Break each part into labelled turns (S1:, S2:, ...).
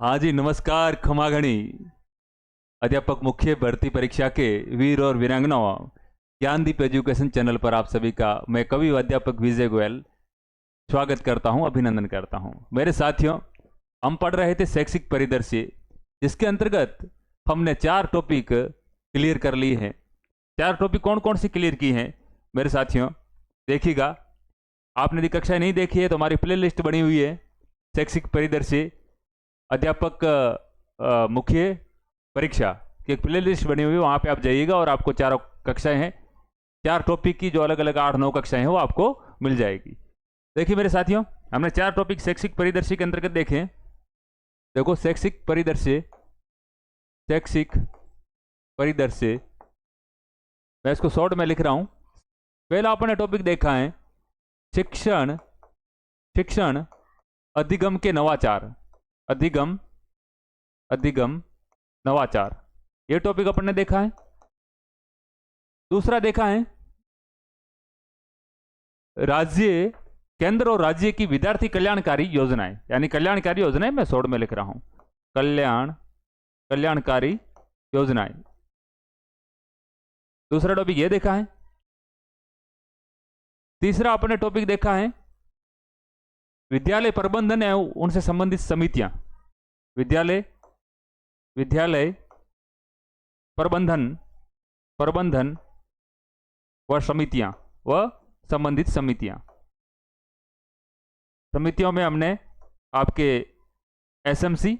S1: हाँ जी, नमस्कार खमागणी। अध्यापक मुख्य भर्ती परीक्षा के वीर और वीरांगनाओं, ज्ञानदीप एजुकेशन चैनल पर आप सभी का मैं कवि व अध्यापक विजय गोयल स्वागत करता हूं, अभिनंदन करता हूं। मेरे साथियों, हम पढ़ रहे थे शैक्षिक परिदृश्य, जिसके अंतर्गत हमने 4 टॉपिक क्लियर कर लिए हैं। 4 टॉपिक कौन कौन सी क्लियर की हैं मेरे साथियों? देखिएगा, आपने यदि कक्षा नहीं देखी है तो हमारी प्ले लिस्ट बनी हुई है, शैक्षिक परिदृश्य अध्यापक मुख्य परीक्षा की एक प्ले लिस्ट बनी हुई है। वहाँ पे आप जाइएगा और आपको 4 कक्षाएं हैं, 4 टॉपिक की जो अलग अलग 8-9 कक्षाएं हैं वो आपको मिल जाएगी। देखिए मेरे साथियों, हमने 4 टॉपिक शैक्षिक परिदृश्य के अंतर्गत देखे हैं। देखो, शैक्षिक परिदृश्य मैं इसको शॉर्ट में लिख रहा हूँ। पहला अपने टॉपिक देखा है शिक्षण अधिगम के नवाचार। अधिगम नवाचार, ये टॉपिक अपन ने देखा है। दूसरा देखा है केंद्र और राज्य की विद्यार्थी कल्याणकारी योजनाएं, यानी कल्याणकारी योजनाएं मैं शॉर्ट में लिख रहा हूं, कल्याणकारी योजनाएं। दूसरा टॉपिक ये देखा है। तीसरा अपने टॉपिक देखा है विद्यालय प्रबंधन एवं उनसे संबंधित समितियां। विद्यालय प्रबंधन व समितियां व संबंधित समितियों में हमने आपके एसएमसी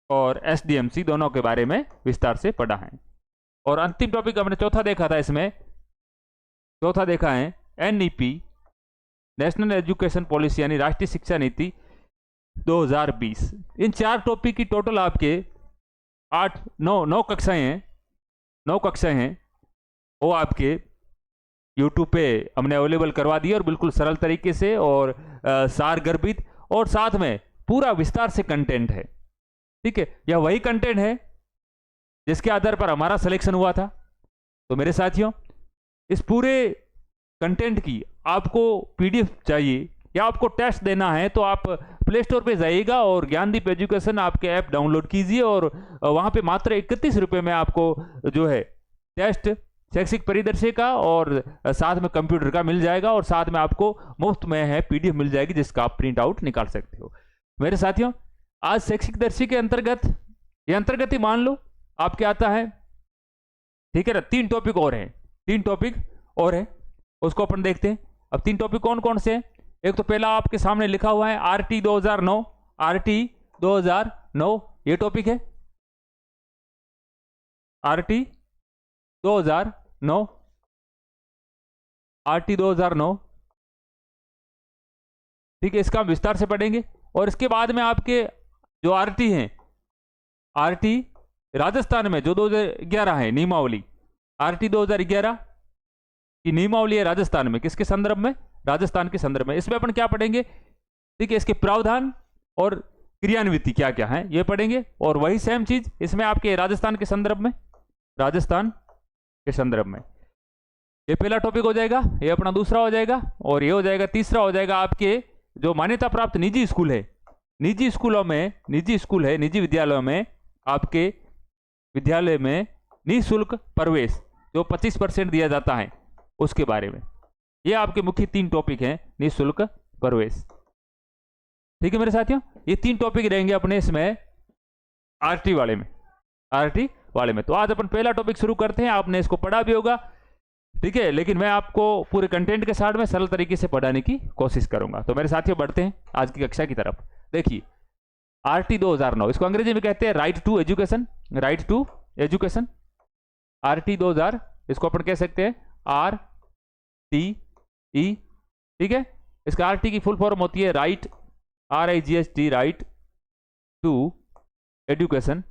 S1: और एसडीएमसी दोनों के बारे में विस्तार से पढ़ा है। और अंतिम टॉपिक हमने चौथा देखा था। इसमें चौथा देखा है एनईपी, नेशनल एजुकेशन पॉलिसी, यानी राष्ट्रीय शिक्षा नीति 2020। इन 4 टॉपिक की टोटल आपके 9 कक्षाएं हैं। वो आपके यूट्यूब पे हमने अवेलेबल करवा दी और बिल्कुल सरल तरीके से और सारगर्भित, और साथ में पूरा विस्तार से कंटेंट है। ठीक है, यह वही कंटेंट है जिसके आधार पर हमारा सिलेक्शन हुआ था। तो मेरे साथियों, इस पूरे कंटेंट की आपको पीडीएफ चाहिए या आपको टेस्ट देना है तो आप प्ले स्टोर पे जाइएगा और ज्ञानदीप एजुकेशन आपके ऐप डाउनलोड कीजिए, और वहां पे मात्र 31 रुपये में आपको जो है टेस्ट शैक्षिक परिदृश्य का और साथ में कंप्यूटर का मिल जाएगा, और साथ में आपको मुफ्त में है पीडीएफ मिल जाएगी जिसका आप प्रिंट आउट निकाल सकते हो। मेरे साथियों, आज शैक्षिक दर्शी के अंतर्गत, ये अंतर्गत ही मान लो आपके आता है। ठीक है ना, 3 टॉपिक और हैं, उसको अपन देखते हैं। अब 3 टॉपिक कौन कौन से हैं? एक तो पहला आपके सामने लिखा हुआ है आरटी 2009, ये टॉपिक है आरटी 2009। ठीक है, इसका हम विस्तार से पढ़ेंगे। और इसके बाद में आपके जो आरटी हैं, आरटी राजस्थान में जो 2011 है नियमावली, आरटी 2011 की नियमावली है राजस्थान में। किसके संदर्भ में? राजस्थान के संदर्भ में। इसमें अपन क्या पढ़ेंगे? ठीक है, इसके प्रावधान और क्रियान्विति क्या क्या है ये पढ़ेंगे। और वही सेम चीज इसमें आपके राजस्थान के संदर्भ में ये पहला टॉपिक हो जाएगा, ये अपना दूसरा हो जाएगा, और ये हो जाएगा तीसरा हो जाएगा आपके जो मान्यता प्राप्त निजी स्कूल है, निजी विद्यालयों में आपके विद्यालय में निःशुल्क प्रवेश जो 25% दिया जाता है उसके बारे में। ये आपके मुख्य 3 टॉपिक हैं, निःशुल्क प्रवेश। ठीक है मेरे साथियों, ये 3 टॉपिक रहेंगे अपने इसमें आरटी वाले में। तो आज अपन पहला टॉपिक शुरू करते हैं। आपने इसको पढ़ा भी होगा, ठीक है, लेकिन मैं आपको पूरे कंटेंट के साथ में सरल तरीके से पढ़ाने की कोशिश करूंगा। तो मेरे साथियों, बढ़ते हैं आज की कक्षा की तरफ। देखिए, आरटी 2009, इसको अंग्रेजी में कहते हैं राइट टू एजुकेशन। आरटी 2000, इसको अपन कह सकते हैं RTE। ठीक है, इसका आरटी की फुल फॉर्म होती है right, RIGHT, right to education.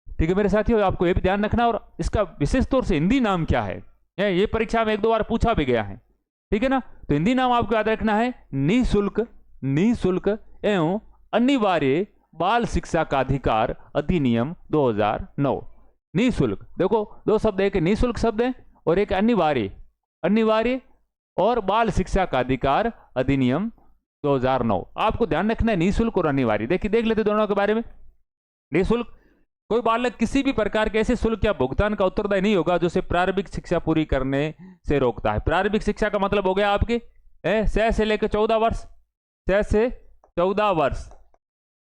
S1: ठीक है मेरे साथियों, आपको यह भी ध्यान रखना, और इसका विशेष तौर से हिंदी नाम क्या है, ये परीक्षा में 1-2 बार पूछा भी गया है। ठीक है ना, तो हिंदी नाम आपको याद रखना है निःशुल्क एवं अनिवार्य बाल शिक्षा का अधिकार अधिनियम 2009। निःशुल्क, देखो 2 शब्द, एक निःशुल्क शब्द है और एक अनिवार्य और बाल शिक्षा का अधिकार अधिनियम 2009। आपको ध्यान रखना है निःशुल्क और अनिवार्य। देखिए देख लेते दोनों के बारे में। निःशुल्क, कोई बालक किसी भी प्रकार के ऐसे शुल्क या भुगतान का उत्तरदायी नहीं होगा जो उसे प्रारंभिक शिक्षा पूरी करने से रोकता है। प्रारंभिक शिक्षा का मतलब हो गया आपके 6 से लेकर 14 वर्ष, 6 से 14 वर्ष,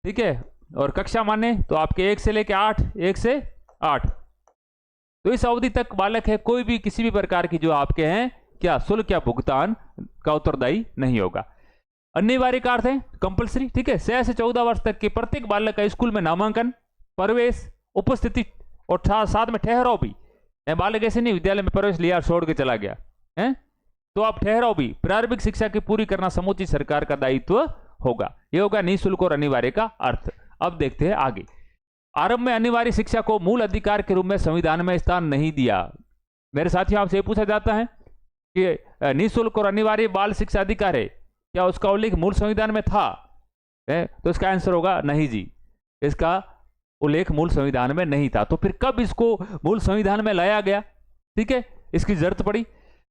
S1: ठीक है। और कक्षा माने तो आपके 1 से लेकर 8, 1 से 8, तो इस अवधि तक बालक है कोई भी किसी भी प्रकार की जो आपके हैं क्या शुल्क या भुगतान का उत्तरदायी नहीं होगा। अनिवार्य का अर्थ है कंपलसरी, ठीक है। 6 से 14 वर्ष तक के प्रत्येक बालक का स्कूल में नामांकन, प्रवेश, उपस्थिति और साथ में ठहराव भी। बालक ऐसे नहीं विद्यालय में प्रवेश लिया और छोड़ के चला गया है, तो आप ठहराव भी, प्रारंभिक शिक्षा की पूरी करना समूची सरकार का दायित्व होगा। यह होगा निःशुल्क और अनिवार्य का अर्थ। अब देखते हैं आगे। आरंभ में अनिवार्य शिक्षा को मूल अधिकार के रूप में संविधान में स्थान नहीं दिया। मेरे साथियों आपसे पूछा जाता है कि निःशुल्क और अनिवार्य बाल शिक्षा अधिकार है, क्या उसका उल्लेख मूल संविधान में था? तो इसका आंसर होगा नहीं जी, इसका उल्लेख मूल संविधान में नहीं था। तो फिर कब इसको मूल संविधान में लाया गया, ठीक है, इसकी जरूरत पड़ी?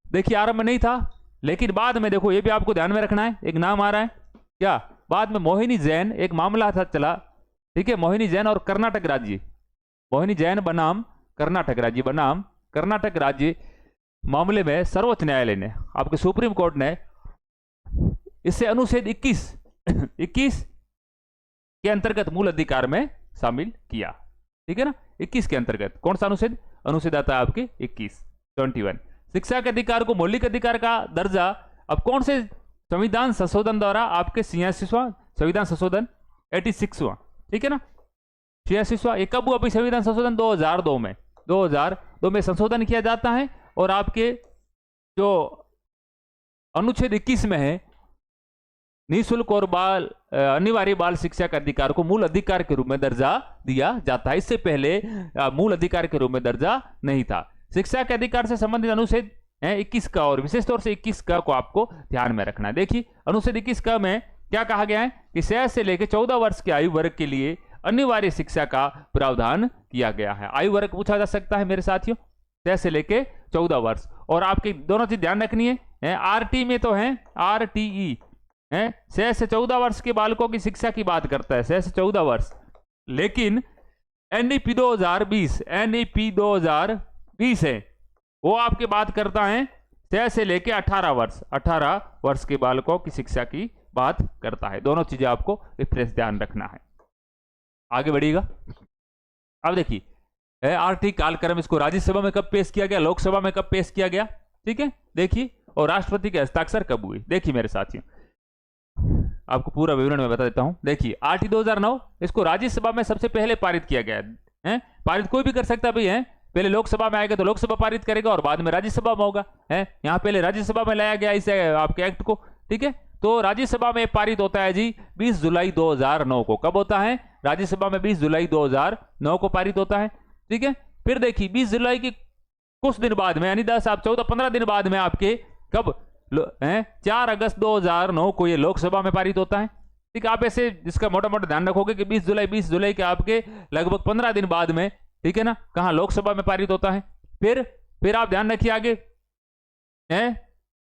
S1: देखिए आरंभ में नहीं था, लेकिन बाद में देखो ये भी आपको ध्यान में रखना है। एक नाम आ रहा है क्या, बाद में मोहिनी जैन एक मामला था चला, ठीक है। मोहिनी जैन और कर्नाटक राज्य, मोहिनी जैन बनाम कर्नाटक राज्य, बनाम कर्नाटक राज्य मामले में सर्वोच्च न्यायालय ने, आपके सुप्रीम कोर्ट ने इससे अनुच्छेद 21 के अंतर्गत मूल अधिकार में शामिल किया, ठीक है ना। 21 के अंतर्गत कौन सा अनुच्छेद? अनुच्छेद आता है आपके 21 शिक्षा के अधिकार को मौलिक अधिकार का दर्जा अब कौन से संविधान संशोधन द्वारा? आपके 86वां संविधान संशोधन 86वां, ठीक है ना, 86वां। ये कब हुआ संविधान संशोधन? 2002 में, 2002 में संशोधन किया जाता है। और आपके जो अनुच्छेद 21 में है निःशुल्क और अनिवार्य बाल शिक्षा के अधिकार को मूल अधिकार के रूप में दर्जा दिया जाता है। इससे पहले मूल अधिकार के रूप में दर्जा नहीं था। शिक्षा के अधिकार से संबंधित अनुच्छेद 21 का, और विशेष तौर से 21 का को आपको ध्यान में रखना है। देखिए अनुच्छेद 21 का में क्या कहा गया है कि 6 से लेकर 14 वर्ष के आयु वर्ग के लिए अनिवार्य शिक्षा का प्रावधान किया गया है। आयु वर्ग पूछा जा सकता है मेरे साथियों, 6 से लेकर 14 वर्ष। और आपके दोनों चीज ध्यान रखनी है, आरटी में तो है RTE 6 से 14 वर्ष के बालकों की शिक्षा की बात करता है, 6 से 14 वर्ष। लेकिन NEP 2020 है, वो आपके बात करता है 6 से लेके 18 वर्ष के बालकों की शिक्षा की बात करता है। दोनों चीजें आपको रिफ्रेश ध्यान रखना है। आगे बढ़िएगा। अब देखिए आरटी कालक्रम, इसको राज्यसभा में कब पेश किया गया, लोकसभा में कब पेश किया गया, ठीक है। देखिए और राष्ट्रपति के हस्ताक्षर कब हुए, देखिए मेरे साथियों आपको पूरा विवरण में बता देता हूं। देखिए आरटी 2009, इसको राज्यसभा में सबसे पहले पारित किया गया है। पारित कोई भी कर सकता भाई है, पहले लोकसभा में आएगा तो लोकसभा पारित करेगा और बाद में राज्यसभा में होगा। यहाँ पहले राज्यसभा में लाया गया इस आपके एक्ट को, ठीक है। तो राज्यसभा में पारित होता है जी 20 जुलाई 2009 को। कब होता है? राज्यसभा में 20 जुलाई 2009 को पारित होता है, ठीक है। फिर देखिए 20 जुलाई के कुछ दिन बाद में, यानी 14-15 दिन बाद में आपके कब 4 अगस्त 2009 को ये लोकसभा में पारित होता है, ठीक है। आप ऐसे इसका मोटा मोटा ध्यान रखोगे कि 20 जुलाई के आपके लगभग 15 दिन बाद में, ठीक है ना, कहां लोकसभा में पारित होता है। फिर आप ध्यान रखिए आगे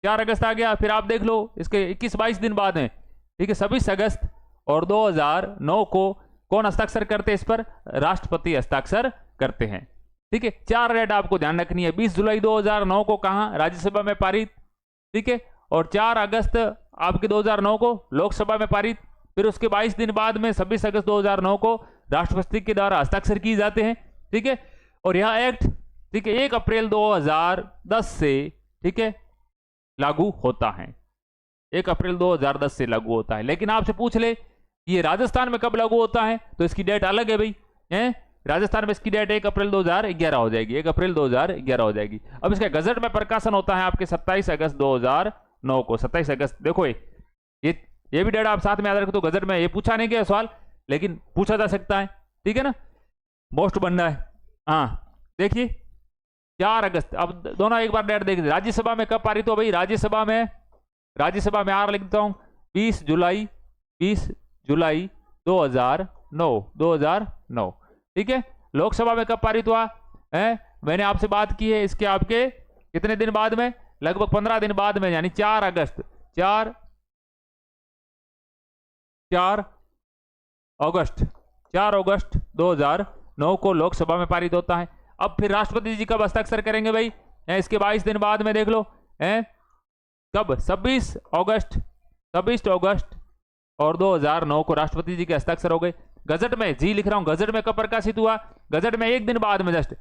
S1: 4 अगस्त आ गया, फिर आप देख लो इसके 21-22 दिन बाद में, ठीक है, 26 अगस्त और 2009 को कौन हस्ताक्षर करते हैं इस पर? राष्ट्रपति हस्ताक्षर करते हैं, ठीक है। 4 डेट आपको ध्यान रखनी है। 20 जुलाई 2009 को कहां? राज्यसभा में पारित, ठीक है। और 4 अगस्त आपके 2009 को लोकसभा में पारित। फिर उसके 22 दिन बाद में 26 अगस्त 2009 को राष्ट्रपति के द्वारा हस्ताक्षर किए जाते हैं, ठीक है। और यह एक्ट, ठीक है, 1 अप्रैल 2010 से, ठीक है, लागू होता है। 1 अप्रैल 2010 से लागू होता है। लेकिन आपसे पूछ ले ये राजस्थान में कब लागू होता है, तो इसकी डेट अलग है भाई। राजस्थान में इसकी डेट 1 अप्रैल 2011 हो जाएगी, 1 अप्रैल 2011 हो जाएगी। अब इसका गजट में प्रकाशन होता है आपके 27 अगस्त 2009 को। 27 अगस्त, देखो ये भी डेट आप साथ में याद रखो। तो गजट में ये पूछा नहीं गया सवाल, लेकिन पूछा जा सकता है, ठीक है ना, मोस्ट बनना है। हाँ देखिए 4 अगस्त। अब दोनों एक बार डेट देख, राज्यसभा में कब पारित हो भाई? राज्यसभा में आर लिख देता हूं 20 जुलाई 2009, ठीक है। लोकसभा में कब पारित हुआ है? मैंने आपसे बात की है इसके आपके कितने दिन बाद में, लगभग 15 दिन बाद में, यानी 4 अगस्त 4 अगस्त 2009 को लोकसभा में पारित होता है। अब फिर राष्ट्रपति जी कब हस्ताक्षर करेंगे भाई? इसके 22 दिन बाद में देख लो, कब? 26 अगस्त और 2009 को राष्ट्रपति जी के हस्ताक्षर हो गए। गजट में जी लिख रहा हूं, गजट में कब प्रकाशित हुआ? गजट में एक दिन बाद में जस्ट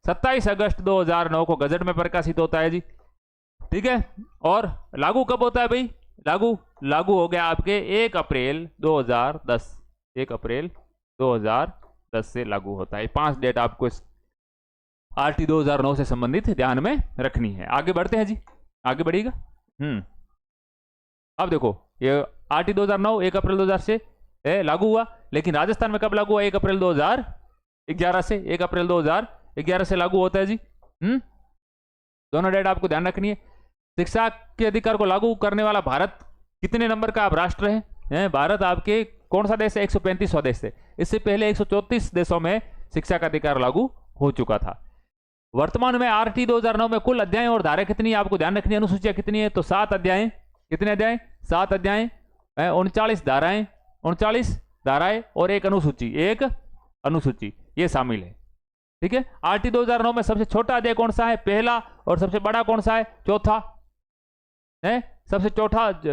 S1: 27 अगस्त 2009 को गजट में प्रकाशित होता है जी, ठीक है। और लागू कब होता है भाई? लागू हो गया आपके 1 अप्रैल 2010, 1 अप्रैल 2010 से लागू होता है। 5 डेट आपको इस आरटी 2009 से संबंधित ध्यान में रखनी है। आगे बढ़ते हैं जी, आगे बढ़िएगा। अब देखो, ये आरटी 2009 1 अप्रैल 2000 से लागू हुआ, लेकिन राजस्थान में कब लागू हुआ? 1 अप्रैल 2011 से, 1 अप्रैल 2011 से लागू होता है जी। दोनों डेट आपको ध्यान रखनी है। शिक्षा के अधिकार को लागू करने वाला भारत कितने नंबर का आप राष्ट्र है? भारत आपके कौन सा देश है? 135वां देश है। इससे पहले 134 देशों में शिक्षा का अधिकार लागू हो चुका था। वर्तमान में आरटी 2009 में कुल अध्याय और धाराएं कितनी है? आपको ध्यान रखनी है। अनुसूचियां कितनी है? तो 7 अध्याय। कितने अध्याय? 7 अध्याय, 39 धाराएं, 39 धाराएं और एक अनुसूची ये शामिल है, ठीक है। आरटी 2009 में सबसे छोटा अध्याय कौन सा है? पहला। और सबसे बड़ा कौन सा है? चौथा है। सबसे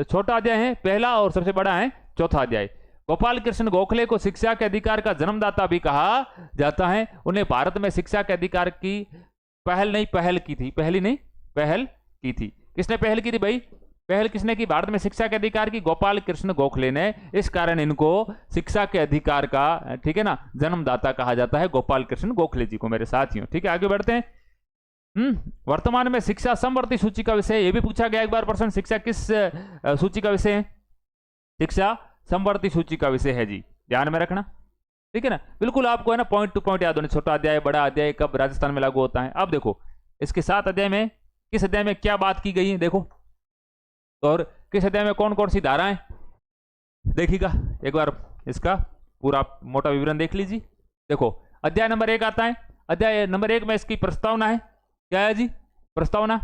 S1: छोटा अध्याय है पहला और सबसे बड़ा है चौथा अध्याय। गोपाल कृष्ण गोखले को शिक्षा के अधिकार का जन्मदाता भी कहा जाता है। उन्हें भारत में शिक्षा के अधिकार की पहल की थी। किसने पहल की थी भाई? पहल किसने की भारत में शिक्षा के अधिकार की? गोपाल कृष्ण गोखले ने। इस कारण इनको शिक्षा के अधिकार का, ठीक है ना, जन्मदाता कहा जाता है, गोपाल कृष्ण गोखले जी को, मेरे साथियों, ठीक है। आगे बढ़ते हैं। वर्तमान में शिक्षा समवर्ती सूची का विषय, ये भी पूछा गया एक बार प्रश्न, शिक्षा किस सूची का विषय है? शिक्षा समवर्ती सूची का विषय है जी, ध्यान में रखना, ठीक है ना। बिल्कुल आपको है ना पॉइंट टू पॉइंट याद होने, छोटा अध्याय बड़ा अध्याय कब राजस्थान में लागू होता है। अब देखो इसके 7 अध्याय में किस अध्याय में क्या बात की गई है देखो, और किस अध्याय में कौन कौन सी धाराएं, देखिएगा एक बार इसका पूरा मोटा विवरण देख लीजिए। देखो अध्याय नंबर 1 आता है। अध्याय नंबर 1 में इसकी प्रस्तावना है। क्या है जी? प्रस्तावना।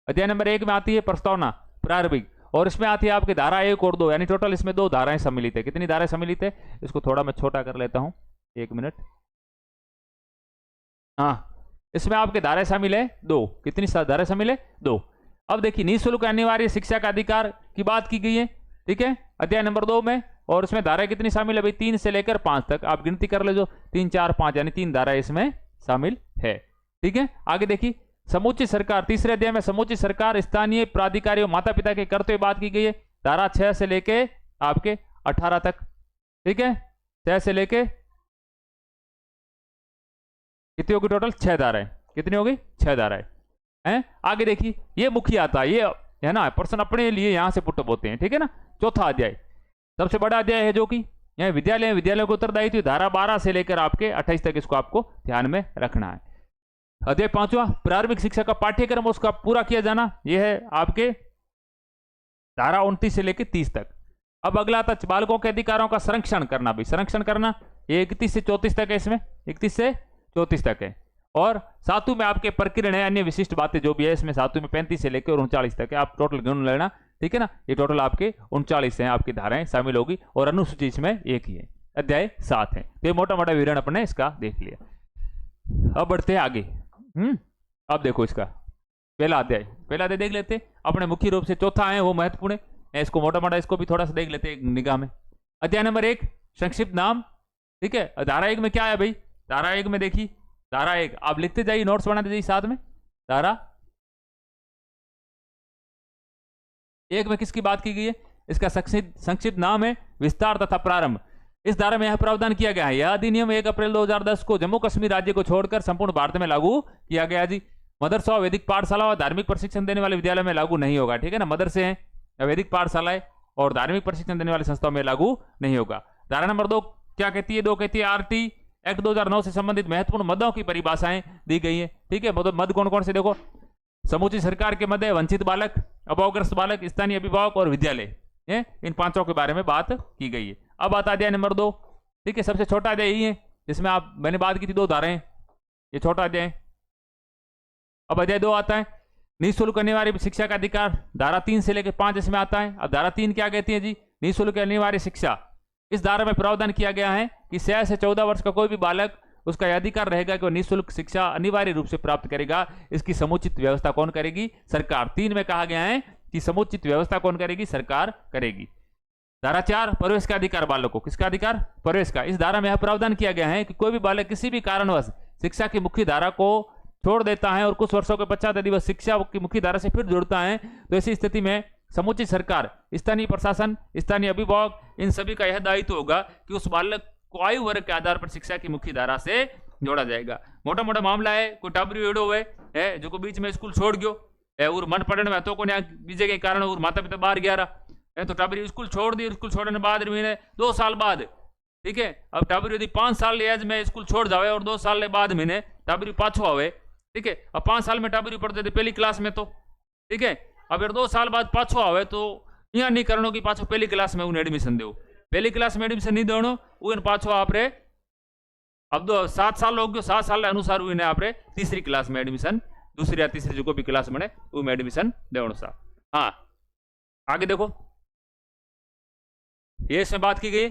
S1: अध्याय नंबर 1 में आती है प्रस्तावना, प्रारंभिक, और इसमें आती है आपकी धारा 1 और 2, यानी टोटल इसमें 2 धाराएं सम्मिलित है। कितनी धाराएं सम्मिलित है? इसको थोड़ा मैं छोटा कर लेता हूं, 1 मिनट। इसमें आपके धाराएं शामिल है 2। कितनी धाराएं शामिल है? 2। अब देखिए निःशुल्क अनिवार्य शिक्षा का अधिकार की बात की गई है, ठीक है, अध्याय नंबर 2 में। और इसमें धाराएं कितनी शामिल है भाई? 3 से लेकर 5 तक, आप गिनती कर ले, जो 3, 4, 5 यानी 3 धाराएं इसमें शामिल है, ठीक है। आगे देखिए समूची सरकार, तीसरे अध्याय में समूची सरकार, स्थानीय प्राधिकारियों, माता पिता के कर्तव्य बात की गई है। धारा 6 से लेके आपके 18 तक, ठीक है। 6 से लेके कितनी होगी टोटल? 6 धाराएं। कितनी होगी? 6 धाराएं हैं। आगे देखिए ये मुख्य आता है, ये है ना, प्रश्न अपने लिए यहां से पुटअप होते हैं, ठीक है ना। चौथा अध्याय सबसे बड़ा अध्याय है, जो कि यह विद्यालयों को उत्तरदायित्व, धारा 12 से लेकर आपके 28 तक, इसको आपको ध्यान में रखना है। अध्याय 5वां प्रारंभिक शिक्षा का पाठ्यक्रम, उसका पूरा किया जाना, यह है आपके धारा 29 से लेकर 30 तक। अब अगला आता बालकों के अधिकारों का संरक्षण करना भी, संरक्षण करना, ये 31 से 34 तक है, इसमें 31 से 34 तक है। और 7वीं में आपके प्रकीर्ण है, अन्य विशिष्ट बातें जो भी है, इसमें 7वीं में 35 से लेकर 39 तक है। आप टोटल गिन लेना, ठीक है ना। ये टोटल आपके 39 हैं, आपकी धाराएं शामिल होगी, और अनुसूची इसमें 1 ही है, अध्याय 7 है। तो ये मोटा मोटा विवरण अपने इसका देख लिया। अब बढ़ते हैं आगे। अब देखो इसका पहला अध्याय देख लेते अपने, मुख्य रूप से चौथा है वो महत्वपूर्ण है, इसको मोटा मोटा इसको भी थोड़ा सा देख लेते हैं निगाह में। अध्याय नंबर 1 संक्षिप्त नाम, ठीक है। धारा 1 में क्या है भाई? धारा 1 में देखिए, धारा 1 आप लिखते जाइए, नोट्स बनाते जाइए साथ में। धारा 1 में किसकी बात की गई है? इसका संक्षिप्त नाम है विस्तार तथा प्रारंभ। इस धारा में यह प्रावधान किया गया है, यह अधिनियम 1 अप्रैल 2010 को जम्मू कश्मीर राज्य को छोड़कर संपूर्ण भारत में लागू किया गया जी। मदरसा, वैदिक पाठशाला और धार्मिक प्रशिक्षण देने वाले विद्यालय में लागू नहीं होगा, ठीक है ना। मदरसे हैं, वैदिक पाठशालाएं और धार्मिक प्रशिक्षण देने वाली संस्थाओं में लागू नहीं होगा। धारा नंबर 2 क्या कहती है? 2 कहती है आरटी एक्ट 2009 से संबंधित महत्वपूर्ण मदों की परिभाषाएं दी गई है, ठीक है। मद कौन कौन से देखो, समूची सरकार के मद है, वंचित बालक, अभावग्रस्त बालक, स्थानीय अभिभावक और विद्यालय, इन 5 के बारे में बात की गई है। अब आता अध्याय नंबर 2, ठीक है, सबसे छोटा अध्याय यही है, जिसमें मैंने बात की थी 2 धाराएं, ये छोटा अध्याय। अब अध्याय 2 आता है, निःशुल्क अनिवार्य शिक्षा का अधिकार धारा 3 से लेकर 5 इसमें आता है। अब धारा 3 क्या कहती है जी? निःशुल्क अनिवार्य शिक्षा। इस धारा में प्रावधान किया गया है कि 6 से 14 वर्ष का कोई भी बालक, उसका यह अधिकार रहेगा कि वह निःशुल्क शिक्षा अनिवार्य रूप से प्राप्त करेगा। इसकी समुचित व्यवस्था कौन करेगी? सरकार। 3 में कहा गया है कि समुचित व्यवस्था कौन करेगी? सरकार करेगी। धारा 4 प्रवेश का अधिकार बालक को। किसका अधिकार? प्रवेश का। इस धारा में यह प्रावधान किया गया है कि कोई भी बालक किसी भी कारणवश शिक्षा की मुख्य धारा को छोड़ देता है और कुछ वर्षों के पश्चात यदि वह शिक्षा की मुख्य धारा से फिर जुड़ता है तो ऐसी स्थिति में समुचित सरकार, स्थानीय प्रशासन, स्थानीय अभिभावक, इन सभी का यह दायित्व होगा कि उस बालक को आयु वर्ग के आधार पर शिक्षा की मुख्य धारा से जोड़ा जाएगा। मोटा मोटा मामला है, कोई टाबरी एड़ो हुए है जो को बीच में स्कूल छोड़ गयो और मन पढ़ने में तो को बीजे के कारण और माता पिता बाहर गया रहा तो टाबरी स्कूल छोड़ दी। स्कूल छोड़ने बाद महीने 2 साल बाद, ठीक है, अब टाबरी यदि 5 साल एज में स्कूल छोड़ जावे और 2 साल बाद महीने टाबरी पाछो आवे, ठीक है, अब 5 साल में टाबरी पढ़ते थे पहली क्लास में तो, ठीक है, अब 2 साल बाद पाछो आवे तो यहाँ नहीं करनो कि पाछो पहली क्लास में उन्हें एडमिशन दो। पहली क्लास में एडमिशन नहीं देनो, उन पाछो आप रे अब 7 साल हो गयो, 7 साल के अनुसार उन्हें आप रे तीसरी क्लास में एडमिशन, दूसरी या तीसरी जो भी क्लास बने उनमें एडमिशन देनो सा। हाँ, आगे देखो, ये इसमें बात की गई,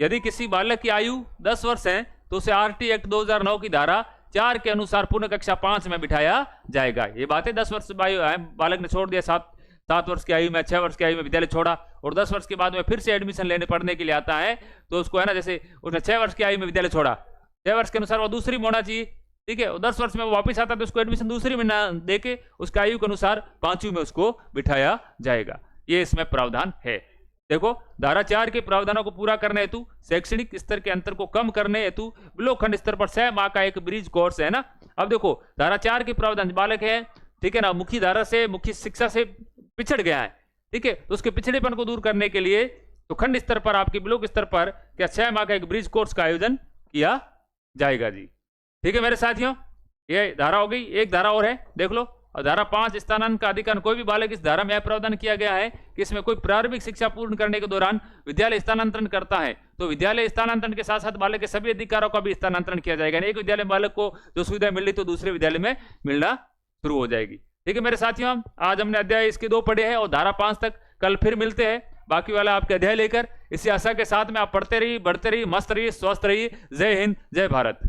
S1: यदि किसी बालक की आयु 10 वर्ष है तो उसे आरटी एक्ट 2009 की धारा 4 के अनुसार पुनः कक्षा 5 में बिठाया जाएगा। ये बात है, 10 वर्ष बालक ने छोड़ दिया, 7 वर्ष की आयु में, 6 वर्ष की आयु में विद्यालय छोड़ा और 10 वर्ष के बाद में फिर से एडमिशन लेने पढ़ने के लिए आता है तो उसको है ना, जैसे उसने 6 वर्ष की आयु में विद्यालय छोड़ा, 6 वर्ष के अनुसार वो दूसरी में होना चाहिए, ठीक है, और 10 वर्ष में वो वापस आता है तो उसको एडमिशन दूसरी में ना देके उसका आयु के अनुसार 5वीं में उसको बिठाया जाएगा। ये इसमें प्रावधान है। देखो, धारा 4 के प्रावधानों को पूरा करने हेतु, शैक्षणिक स्तर के अंतर को कम करने हेतु ब्लॉक खंड स्तर पर 6 माह का एक ब्रिज कोर्स है ना। अब देखो, धारा 4 के प्रावधान, बालक है, ठीक है ना, मुख्य धारा से, मुख्य शिक्षा से पिछड़ गया है, ठीक है, तो उसके पिछड़ेपन को दूर करने के लिए तो खंड स्तर पर, आपके ब्लॉक स्तर पर क्या 6 माह का एक ब्रिज कोर्स का आयोजन किया जाएगा जी। ठीक है मेरे साथियों, ये धारा हो गई। एक धारा और है, देख लो, और धारा 5 स्थानांतरण का अधिकार। कोई भी बालक, इस धारा में यह प्रावधान किया गया है कि इसमें कोई प्रारंभिक शिक्षा पूर्ण करने के दौरान विद्यालय स्थानांतरण करता है तो विद्यालय स्थानांतरण के साथ साथ बालक के सभी अधिकारों का भी स्थानांतरण किया जाएगा। एक विद्यालय बालक को जो सुविधा मिल रही तो दूसरे विद्यालय में मिलना शुरू हो जाएगी। ठीक है मेरे साथियों, आज हमने अध्याय इसके 2 पढ़े हैं और धारा 5 तक कल फिर मिलते हैं बाकी वाला आपके अध्याय लेकर। इसी आशा के साथ में आप पढ़ते रहिए, बढ़ते रहिए, मस्त रहिए, स्वस्थ रहिए। जय हिंद, जय भारत।